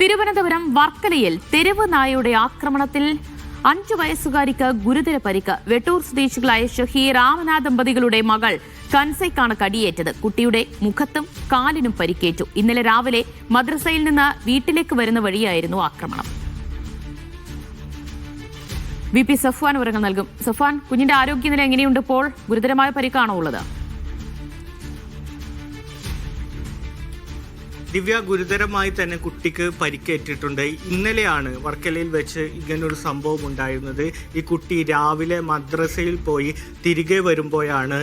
തിരുവനന്തപുരം വർക്കലയിൽ തെരുവ് നായയുടെ ആക്രമണത്തിൽ 5 വയസ്സുകാരിക്ക് ഗുരുതര പരിക്ക്. വെട്ടൂർ സ്വദേശികളായ ഷഹീർ രാമനാഥ ദമ്പതികളുടെ മകൾ കൻസയ്ക്കാണ് കടിയേറ്റത്. കുട്ടിയുടെ മുഖത്തും കാലിനും പരിക്കേറ്റു. ഇന്നലെ രാവിലെ മദ്രസയിൽ നിന്ന് വീട്ടിലേക്ക് വരുന്ന വഴിയായിരുന്നു ആക്രമണം. VP സഫ്വാൻ വിവരങ്ങൾ നൽകും. സഫ്വാൻ, കുഞ്ഞിന്റെ ആരോഗ്യനില എങ്ങനെയുണ്ട്? ഇപ്പോൾ ഗുരുതരമായ പരിക്കാണോ ഉള്ളത്? ദിവ്യ, ഗുരുതരമായി തന്നെ കുട്ടിക്ക് പരിക്കേറ്റിട്ടുണ്ട്. ഇന്നലെയാണ് വർക്കലയിൽ വെച്ച് ഇങ്ങനൊരു സംഭവം ഉണ്ടായിരുന്നത്. ഈ കുട്ടി രാവിലെ മദ്രസയിൽ പോയി തിരികെ വരുമ്പോഴാണ്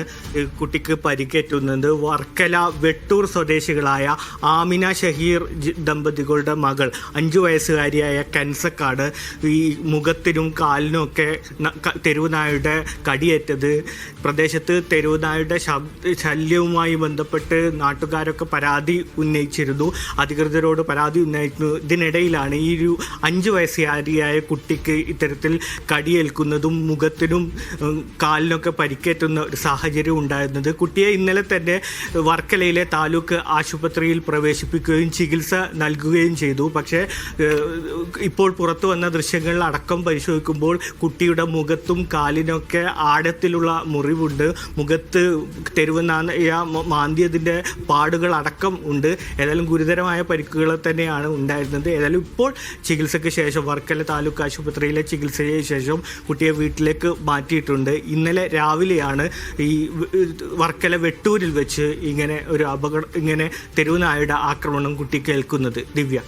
കുട്ടിക്ക് പരിക്കേറ്റുന്നത്. വർക്കല വെട്ടൂർ സ്വദേശികളായ ആമിന ഷഹീർ ദമ്പതികളുടെ മകൾ 5 വയസ്സുകാരിയായ കൻസക്കാണ് ഈ മുഖത്തിനും കാലിനും ഒക്കെ തെരുവുനായുടെ കടിയേറ്റത്. പ്രദേശത്ത് തെരുവുനായുടെ ശല്യവുമായി ബന്ധപ്പെട്ട് നാട്ടുകാരൊക്കെ പരാതി ഉന്നയിച്ചിരുന്നു, അധികൃതരോട് പരാതി ഉന്നയിക്കുന്നു. ഇതിനിടയിലാണ് ഈ ഒരു 5 വയസ്സുകാരിയായ കുട്ടിക്ക് ഇത്തരത്തിൽ കടിയേൽക്കുന്നതും മുഖത്തിനും കാലിനൊക്കെ പരിക്കേറ്റുന്ന ഒരു സാഹചര്യം ഉണ്ടായിരുന്നത്. കുട്ടിയെ ഇന്നലെ തന്നെ വർക്കലയിലെ താലൂക്ക് ആശുപത്രിയിൽ പ്രവേശിപ്പിക്കുകയും ചികിത്സ നൽകുകയും ചെയ്തു. പക്ഷേ ഇപ്പോൾ പുറത്തു വന്ന ദൃശ്യങ്ങളിൽ അടക്കം പരിശോധിക്കുമ്പോൾ കുട്ടിയുടെ മുഖത്തും കാലിനൊക്കെ ആഴത്തിലുള്ള മുറിവുണ്ട്. മുഖത്ത് തെരുവുനായ മാന്തിയതിൻ്റെ പാടുകൾ അടക്കം ഉണ്ട്. ഏതായാലും ഗുരുതരമായ പരിക്കുകൾ തന്നെയാണ് ഉണ്ടായിരുന്നത്. ഏതായാലും ഇപ്പോൾ ചികിത്സയ്ക്ക് ശേഷം വർക്കല താലൂക്ക് ആശുപത്രിയിലെ ചികിത്സയ്ക്ക് ശേഷം കുട്ടിയെ വീട്ടിലേക്ക് മാറ്റിയിട്ടുണ്ട്. ഇന്നലെ രാവിലെയാണ് ഈ വർക്കല വെട്ടൂരിൽ വെച്ച് ഇങ്ങനെ ഒരു ഇങ്ങനെ തെരുവുനായയുടെ ആക്രമണം കുട്ടിക്ക് ഏൽക്കുന്നത്. ദിവ്യ.